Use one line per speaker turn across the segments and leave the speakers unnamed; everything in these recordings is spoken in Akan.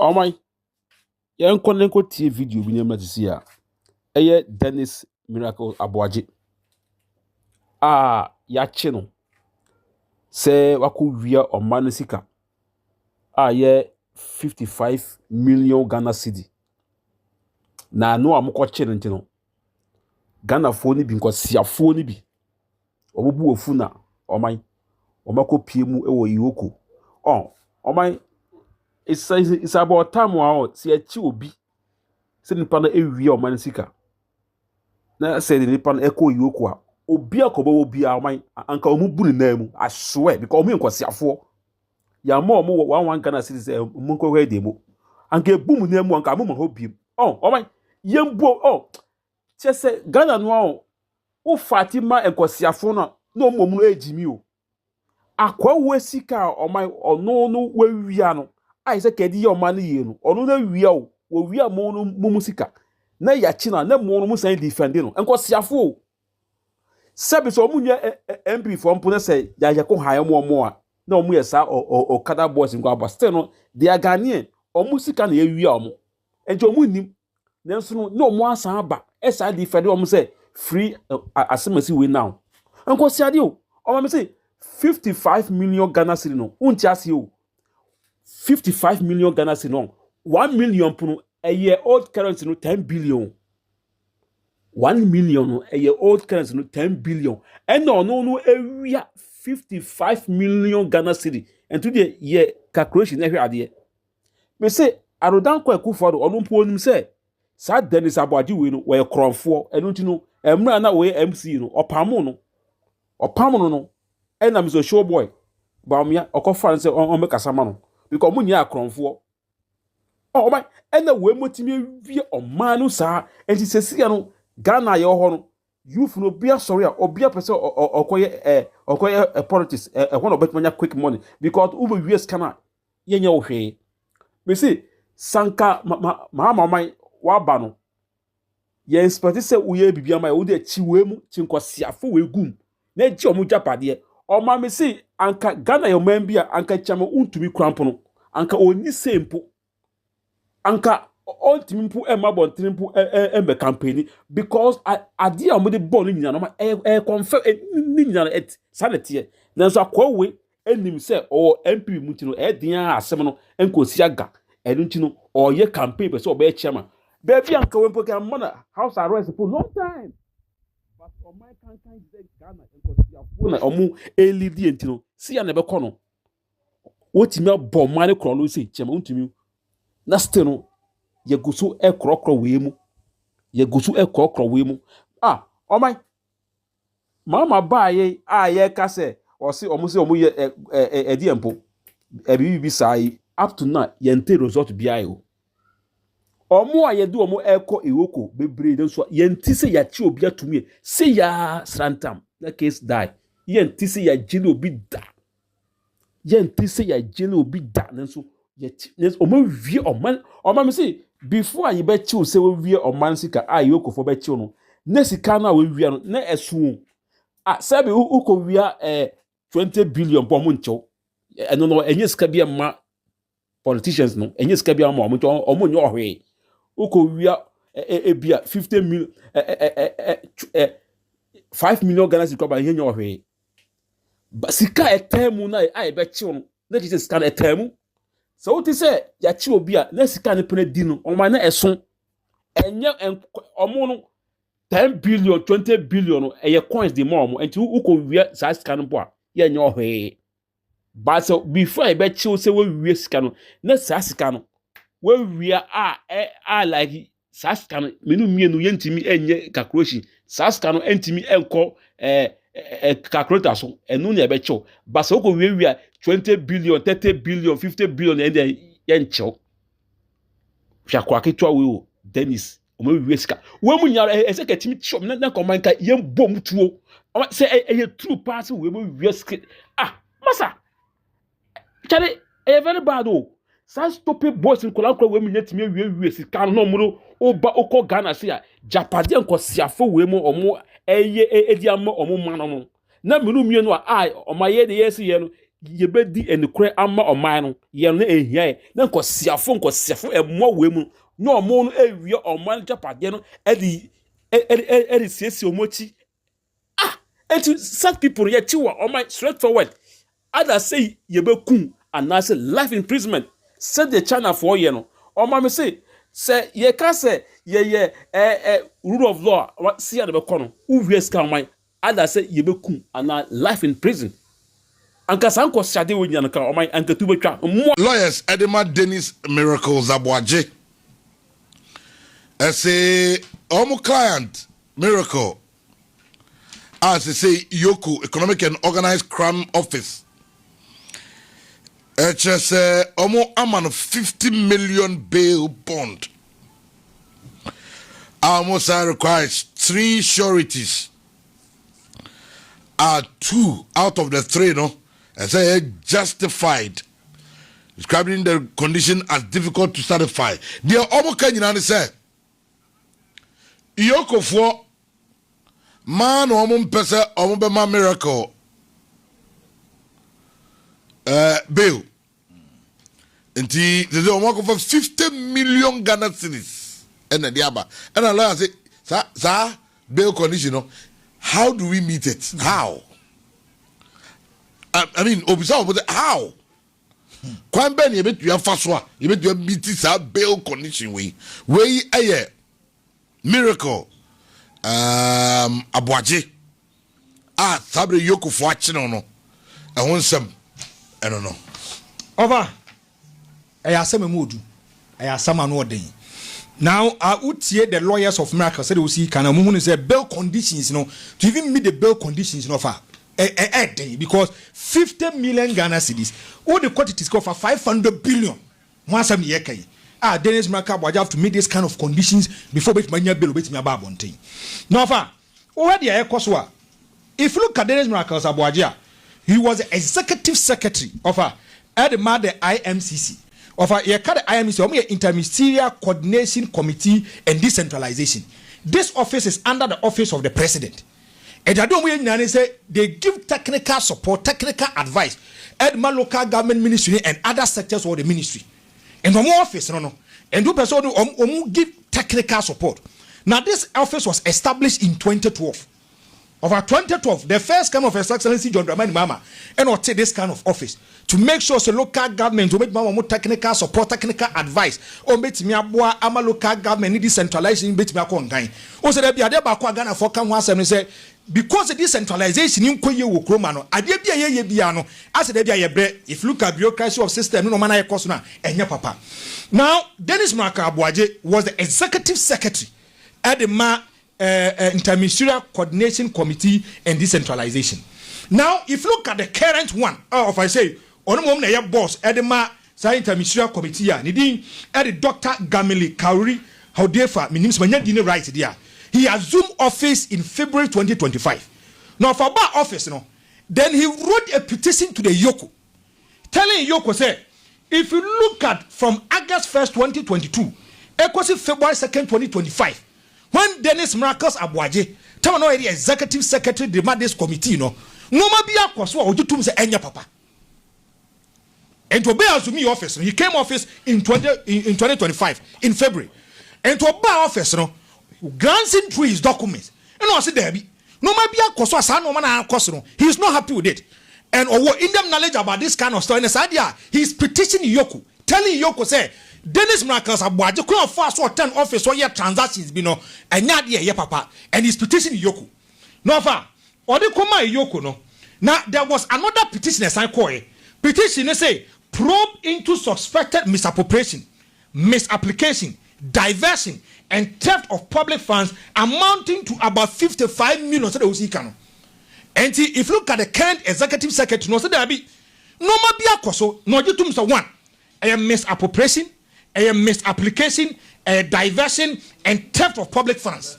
Oh my, yan konenko tie video bi nyama tisi a eye Dennis Miracle Aboaje ya che no se wako wia omane sika ye 55 million Ghana cedi na no amko che nti no Ghana fo ni bi nkosiafo ni bi obubu ofu na oman omako pie mu ewo yoko oman it's about time wow si echi obi se nipa na ewie omane sika na se nipa na eko yoko a obi akobo obi a oman anka omubu ni na mu I swear because omu nkosiafo ya mo one Ghana cedi se munko hwe de mo anka ebu mu na mu anka mo ho biem oman yembo chese Ghana no o Fatima nkosiafo na omomu ejimi o akwa we sika oman ono no wawia no ai se kedi ye oman ye no ono na wia o wo wia mo no mumu sika na ya chi na mo no musan defend no nkosiafo o sebi so omunya MP for mpo na se ya ye ko haye mo a na omu ye sa o kada boys ngo abaste no they are Ghanaian omu sika na ye wia omu enti omu nim nanso no omu asan aba esa defend omu se free asemasi we now nkosiade o omu me say 55 million Ghana cedi no unti ase o 55 million Ghana cedi no 1 million puno a year old currency no 10 billion 1 million no a year old currency no 10 billion and no area 55 million Ghana cedi and today year calculation every ade me say arodan kwa Akufo-Addo onu mpo onim say sa Dennis Aboaje we no we kronfo enu nti no emra na we MC no opam no ena mi so show boy Bawumia okofa say on make asama no because munyi akronfo my ena we motimi wie oman no sa enti sesiya no Ghana ye ho no youth no bia sorry a obia pese okoye politics one obetmanya quick money because ubo wie scanner yenya wo hwe me see sanka my waba no ye expect say uye bibia ma wo de chiwe mu chinkosiafo we gum na ji omu japade ma me see anka Ghana yo man bia anka chama untumi krampo no anka oni sempo anka ultimi mpu emabontin mpu embe campaign because ade a mo de ball nyina no ma confirm ni nyina et sanete nanso akwawe enim se MP muti no din asem no enkosi aga enunti no ye campaign be so be chairman baby anka we mpo mana house arrest for long time but my can't Ghana enkosi afo na omu elidi enti no si ya na be kono wotimi abọ mane kro no si chairman untimi na still no yegusu ekrokro we mu my mama baaye ye ka se osi omu ye ediempo ebibi sai up to now yente result biayo omu ayedu omu eko ewoko bebre den so yenti se ya chi obi atumi se ya srantam na case die yenti se ya jini obi da nenso yeti omu wie oman me say before you bet you say we wie oman sika ayoko for bet you no na sika na we wie no na esu sabi uko wia 20 billion po mo ncho no enye sika bia ma politicians no enye sika bia ma omo nyo ohwe uko wia bia 50 million 5 million Ghana sika ba nyo ohwe sika etemu na ai bet you no na Jesus sika etemu so what is say ya chi obi a na sika ne pene di no oma na eson enye omo no 10 billion 20 billion no eye coins de mo enti uko wia sa sika no bo a ye nyo hwe but so before I bet you say we sika no na sa sika no we a like sa sika no menu mienu ye ntimi enye calculation sa sika no entimi enko calculator so enu na ebe chew but so ko we 20 billion 30 billion 50 billion and ye nchew hwa kwa ketwa we o Dennis o we sika we mu nya ese ka timi shop na command ka ye bom tuo say e true pass we we sika masa Charlie, very bad oh. Sa stupid boys in Kolanko we me timi we sika no muro oba oko Ghana se a Japade enko siafo we mu omo edi ama omo man no. Na menu mienu a omaye de yes ye no ye bedi enikure ama oman no ye no ehia na enko siafo emo we mu na omo no ewie oman Japade no edi siesi omochi and to such people yet you are my straightforward others say ye be kun and I say life imprisonment said the China for you know or mama say ye can say ye rule of law what see at the corner who risk my others say ye be kun and life in prison and kasanko shade we nyan ka o my anka tu betwa
lawyers Edema Dennis Miracles Abwaje say omo client Miracle as they say Yoku Economic and Organized Crime Office just almost a man of 50 million bail bond. Almost requires 3 sureties. 2 out of the 3, no, as I justified, describing the condition as difficult to satisfy. They are almost can you say Yoko for man or pesa or Miracle bail. And they work for 50 million Ghana cedis. And the other. And I lawyer say, sir, bail condition. How do we meet it? How? I mean, how? Kwan ben you bet you have faswa. You bet you meet this bail condition way. Way a Miracle. Abwaje. Sabre Yoko for watching or no. I want some. I don't know.
Over. I have some mood. I have some another. Now, I would say the lawyers of America said, we see, can a woman say bail conditions, to even meet the bail conditions, because 50 million Ghana cedis, all the quantities go for 500 billion. Once a year, Dennis America would have to meet this kind of conditions before which my bill with me about one thing. Now, already I Koswa. If you look at Dennis America's Abuajia, he was the executive secretary of the IMCC. Of a IMCC, Interministerial Coordination Committee and Decentralization. This office is under the office of the president. And I don't say they give technical support, technical advice at my local government ministry and other sectors of the ministry. And from office, and do person give technical support. Now, this office was established in 2012. Over 2012, the first kind of His Excellency John Dramani Mama, and will take this kind of office to make sure the local government will make more technical support, technical advice, or make me a local government need decentralization, make me a congain. Also, there be a deba Ghana for come once and say because the decentralization in Koye Wokromano, I did be a yebiano, as there be a bread. If you look at bureaucracy of system, no man I cost now, and your papa. Now, Dennis Abwaje was the executive secretary at the Interministerial Coordination Committee and Decentralization. Now, if you look at the current one, if I say, on mom na boss, Edema, Interministerial Committee, Nidin, at Dr. Gamili Kauri, how defa, means when you right there. He assumed office in February 2025. Now, for about office, then he wrote a petition to the Yoko, telling Yoko, say, if you look at from August 1st, 2022, equals February 2nd, 2025. When Dennis Miracles Abwaje, tell no area executive secretary demand this committee, no ma be a kwaswa or you say enya papa. And to bear to me office, he came office in 2025 in February. And to bear office, glancing through his documents, and I said there be no ma be a kwaswa sa no man he is not happy with it. And over in them knowledge about this kind of story, he is petitioning Yoko, telling Yoko say Dennis Miracles Abwaje could fast or 10 office or your transactions be no and not ye papa and he's petitioning Yoko. No fa or the Koma Yoko no Now there was another petition as I call it. Petition say probe into suspected misappropriation, misapplication, diversion, and theft of public funds amounting to about 55 million. So and if you look at the current executive secretary, no, so there be no mabiakoso, no jitum so one, a misappropriation, a misapplication, a diversion, and theft of public funds.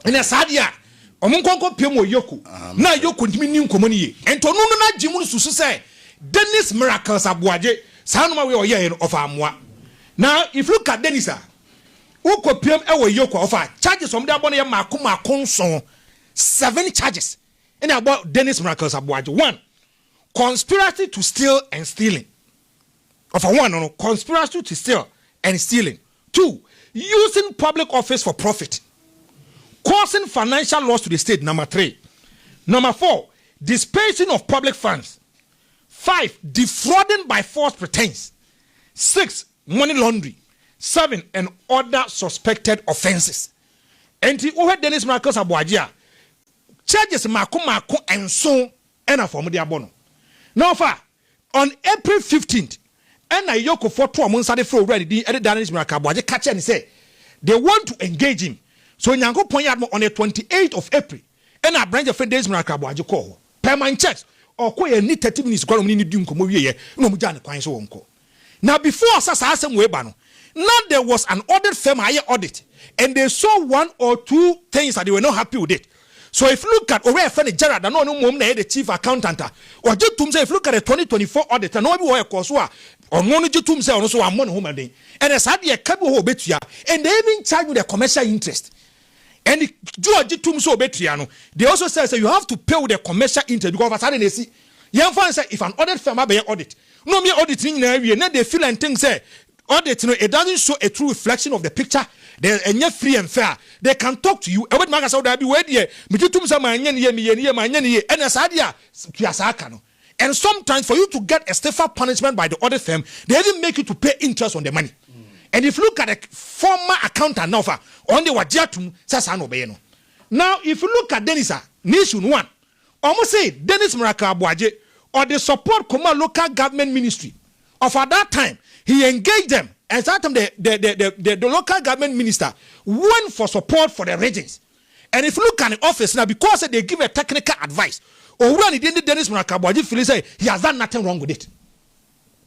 And as Sadia, Omunkonko Pimo Yoku, na Yoku Diminium Commonie, and Tonuna Jimun Susu say, Dennis Miracles Abuaje, Sanma we are of Amwa. Now, if you look at Denisa, Uko PM Ewa Yoko offer charges from the Abonia Makuma Conson, 7 charges. And about Dennis Miracles Abuaje. 1, conspiracy to steal and stealing. Of a 1, conspiracy to steal and stealing. 2, using public office for profit, causing financial loss to the state. Number 3. Number 4, dispersing of public funds. 5, defrauding by false pretense. 6, money laundering. 7, and other suspected offenses. And the over Dennis Miracles Abuaje charges mako and so and a form of the abono. Now, on April 15th, and I yoko for 2 months at the floor already, and Dennis Miracles Abuaje catch and say they want to engage him. So Nyango Ponyadmo on the 28th of April, and I branch of Dennis Miracles Abuaje call permanent checks or quite a need 30 minutes. Call me doing come here. No Mujana coins so uncle. Now, before Assassin Webano, now there was an audit firm higher audit, and they saw 1 or 2 things that they were not happy with it. So if you look at Ore Fene Gerard, no mom the chief accountant, or Jutum say if you look at the 2024 audit, and no one of course or no Jutum say also a money home day, and as had a couple of betia, and they even charge with a commercial interest. And the Jutum so betriano, they also say you have to pay with the commercial interest because of a sudden they see young fans say if an audit firm have an audit, no me auditing in area, now they feel and think say audit, it doesn't show a true reflection of the picture. They're free and fair. They can talk to you. About Magas out there, be wait here. And sometimes for you to get a stiffer punishment by the audit firm, they even make you to pay interest on the money. And if you look at a former accountant now, on the Wajatum, Sasano Bayeno. Now, if you look at Denisa, Nation 1, almost say Dennis Miracles Abuaje or the support Koma local government ministry. Of at that time, he engaged them. And sometimes the local government minister went for support for the regions. And if you look at the office now, because they give a technical advice, or when he didn't Dennis Miracles Abuaje feel say he has done nothing wrong with it.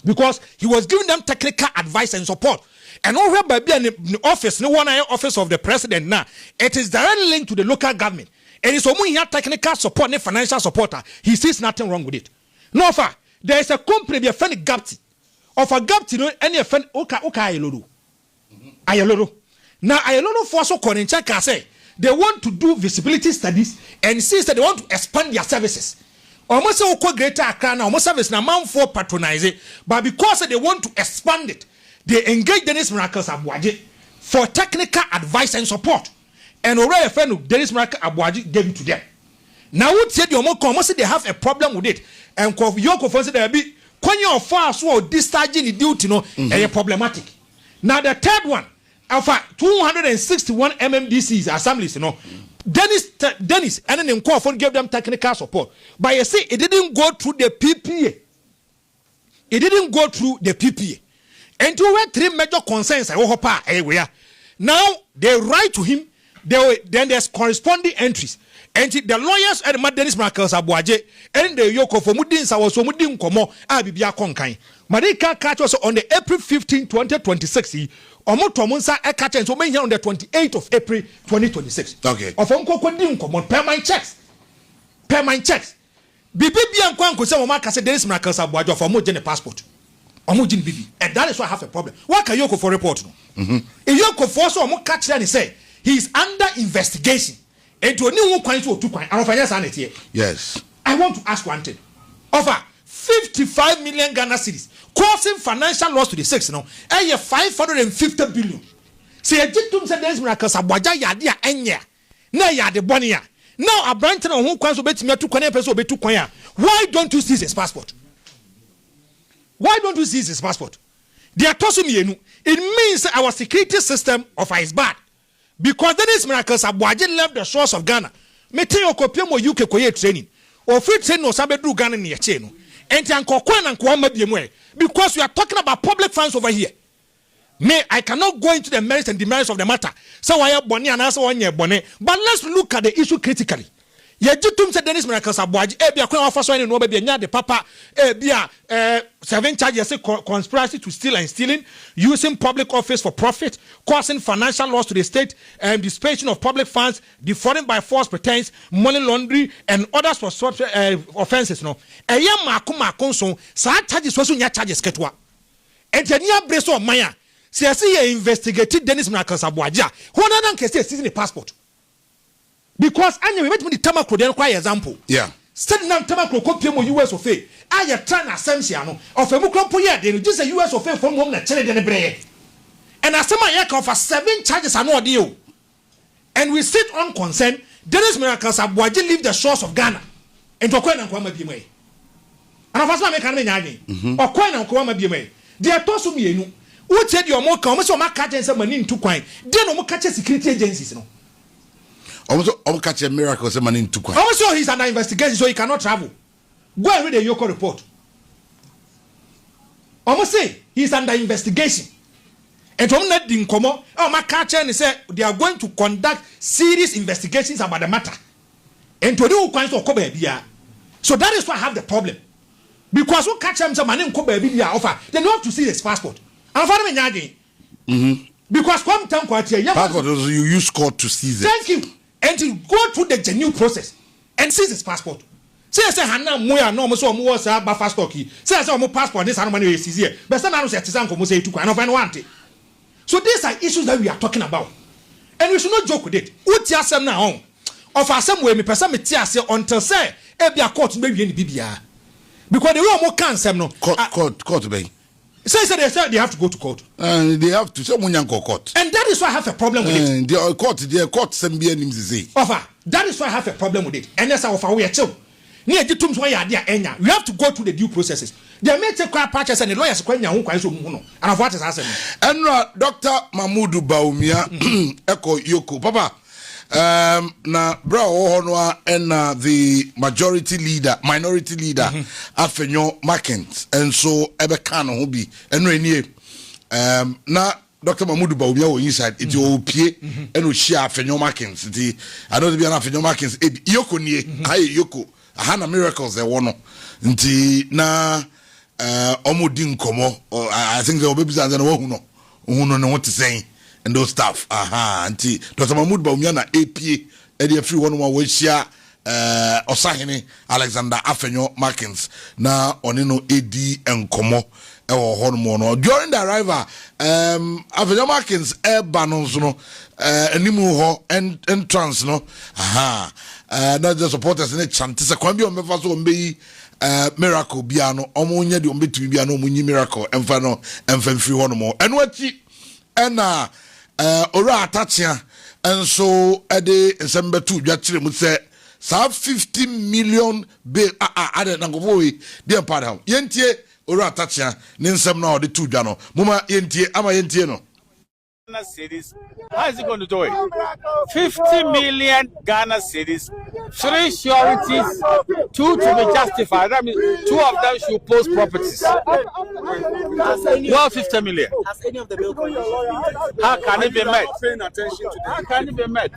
Because he was giving them technical advice and support. And over by being the office, no one office of the president now, it is directly linked to the local government. And it's only here technical support and financial supporter. He sees nothing wrong with it. No, there is a company, be a friend Gapti. Of a gap to know any friend oka ayeloro. Ayeloro. Now ayeloro for so calling check say they want to do visibility studies and see that they want to expand their services. Almost so greater Accra now, almost service now man for patronize it, but because they want to expand it, they engage Dennis Miracles Abuaje for technical advice and support. And already a friend of Dennis Miracles Abuaje gave it to them. Now what said you almost they have a problem with it, and Yoko for there be. When you're far so discharging the duty, problematic. Now the third one, alpha 261 MMDCs assemblies, Dennis, and then Crawford gave them technical support. But you see, it didn't go through the PPA. It didn't go through the PPA. And there were 3 major concerns. Now they write to him. Then there's corresponding entries. And the lawyers at the Dennis Miracles Abuaje and the Yoko for Mudin Sawaso Mudin Komo Abibia Konkai. Marika catch us on the April 15, 2026. Omotomonsa a catch and so many on the 28th of April 2026.
Okay.
Of Uncle Kodin Komon, permanent checks. Permanent checks. Bibi and Kwanko say Omaka said Dennis Miracles Abuaje for Mojin passport. Omojin Bibi. And that is why I have a problem. What can Yoko for report? If Yoko for so Omo catch and say he is under investigation. And to a new coin to 2 coin.
Yes.
I want to ask one thing. Over 55 million Ghana cedis causing financial loss to the six now. And 550 billion. See a jitum said Dennis Miracles Abuaje yadia enya. Na ya de bonia. Now a branch on who coins obey me 2 coin person obey 2 coin. Why don't you seize his passport? Why don't you seize his passport? They are tossing me. It means our security system of is bad. Because Dennis Miracles Abuaje left the shores of Ghana. Me tell you, UK koye training. or free train no sabe do Ghana near chain. And Tiankokwan and Kwama BMWay. Because we are talking about public funds over here. May I cannot go into the merits and demerits of the matter. So I have Bonnie and also 1 year Bonnie. But let's look at the issue critically. Yejitum said Dennis Miracles Abuaji, Ebia Kwan offer so any no baby the papa, Ebia 7 charges conspiracy to steal and stealing, using public office for profit, causing financial loss to the state, and dissipation of public funds, defrauding by false pretense, money laundering, and others for such offenses. No, Eya Makuma so charges was nya charges ketwa. Engineer Breso Maya, see investigated Dennis Miracles Abuaji. Who not can say season the passport. Because I never met me the Tamako then quite example.
Yeah.
Studying now Tamako copy US of A. I have trying assumption of a Mukropoya, then just a US of A from one that tell bread. And as some I for 7 charges are no deal. And we sit on consent, Dennis Miracles Abuaji leave the shores of Ghana and to Kwan and Kwama Bime. And of us make a name or Kwan and Kwama Bime. They are tossing me. Who said your more comments on my catches and money to Quine? Then no catch security agencies. No.
Also, catch a miracle, some money to Quine.
Also, he's under investigation, so he cannot travel. Go and read the Yoko report. Almost say he's under investigation. And from that didn't come up, my catcher and said they are going to conduct serious investigations about the matter. And to do kinds of Kobe. So that is why I have the problem. Because who catch him some money Kobe offer, they don't have to see his passport. I'm following again. Because come time
passport you use court to seize it.
Thank you. And to go through the genuine process and seize his passport. Say Hannah Moya no so more say ba stock. Say more passport this money is here. But some say artisan come say to kind of want it. So these are issues that we are talking about. And we should not joke with it. What you say now of some way me person me tia say until say e be a court me wie ni bibia. Because the way more can some no
court be.
Say they have to go to court.
They have to say court.
And that is why I have a problem with it.
The court send be any say.
Offer. That is why I have a problem with it. And that's our offer we are chill. We have to go through the due processes. They may take quiet patches and the lawyers question who quite so and of what is happening.
And Dr. Mahmoud Bawumia Echo Yoko Papa. Na bra ohonwa and the minority leader Afenyo Markins and so Ebeka no ho bi eno enie na Dr. Mahmoud Bawumia wo inside it o pie eno share Afenyo Markins the I don't be an Afenyo Markins Yoko nie aye Yoko Hana miracles e wono nti na omodi nkomo I think the babies and no hu no what to say and those stuff. Auntie Dr. Mahmoud Bawumia na APA edi free one we share Osahene Alexander Afenyo Markins na onino edi enkomo e wo hono no during the arrival Afenyo Markins banos no animu ho entrance no na the supporters ne chant se kwambi o mefa so mbeyi miracle bia no omonye de ombetumi bia no omonyi miracle emfa no emfa free one mo eno achi ena ora atachia and so ade nsembe tu dwakire mu se sa 50 million bill ade na ngofo we dey part how yentie ora atachia ne nsem na ode tu dwa no muma yentie ama yentie no
Ghana cedis. How is he going to do it? 50 million Ghana cedis, 3 sureties, 2 to be justified. That means 2 of them should post properties. Well, 50 million.
Has any of the bill conditions?
How can it be met?
How
can it be met?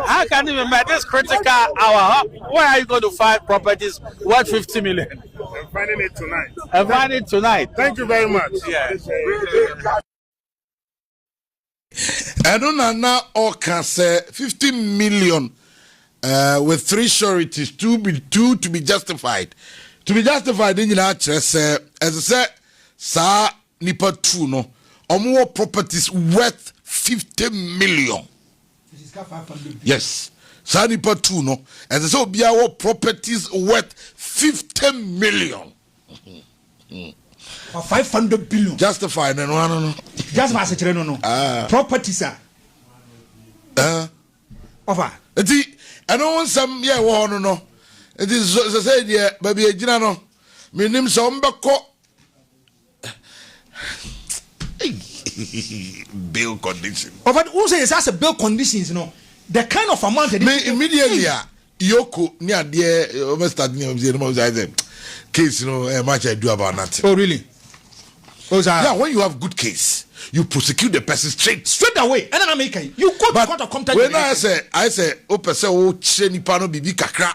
How can it be met? This critical hour. Where are you going to find properties worth 50 million?
I'm finding it tonight.
I'm finding it tonight.
Thank you very much.
Yeah.
I don't know all can say 50 million with 3 sureties, 2 to be justified. To be justified, in as I said, sa nipa 2 no, or more properties worth 50 million. Yes. Sa nipa 2 no, as I said, be our properties worth 50 million.
Or 500 billion.
Justified and no.
Just as a no. Properties are. Over.
I know some no. It is as I said, yeah, baby, you know, my name's Ombako. Bill condition.
Over who says that's a bill conditions, you know. The kind of amount
immediately, Yoko near dear almost start near the case, much I do about nothing.
Oh, really? Oh,
yeah, when you have good case, you prosecute the person straight away.
And then make you go to court of contempt.
When I say, oh, person, oh, cheni pano bibi kakra.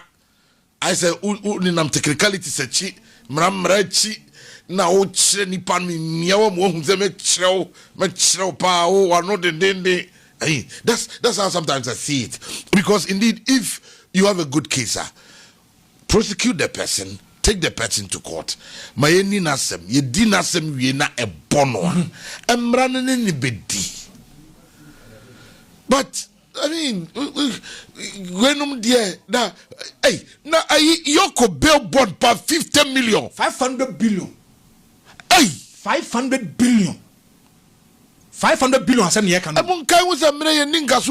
I say, ninam technicality sechi, mramrechi, na oh, cheni pan mi miawa mo me chrew pa oh, or not the dende. That's how sometimes I see it. Because indeed, if you have a good case, prosecute the person, take the person to court. Mayeni nasem, ye di nasem ye na e bono. Emranene ni bedi. But I mean, when dear na Yoko bail bond per 50 million,
500 billion.
Hey,
500 billion. 500 billion. I said,
Amon kai was a million ningas.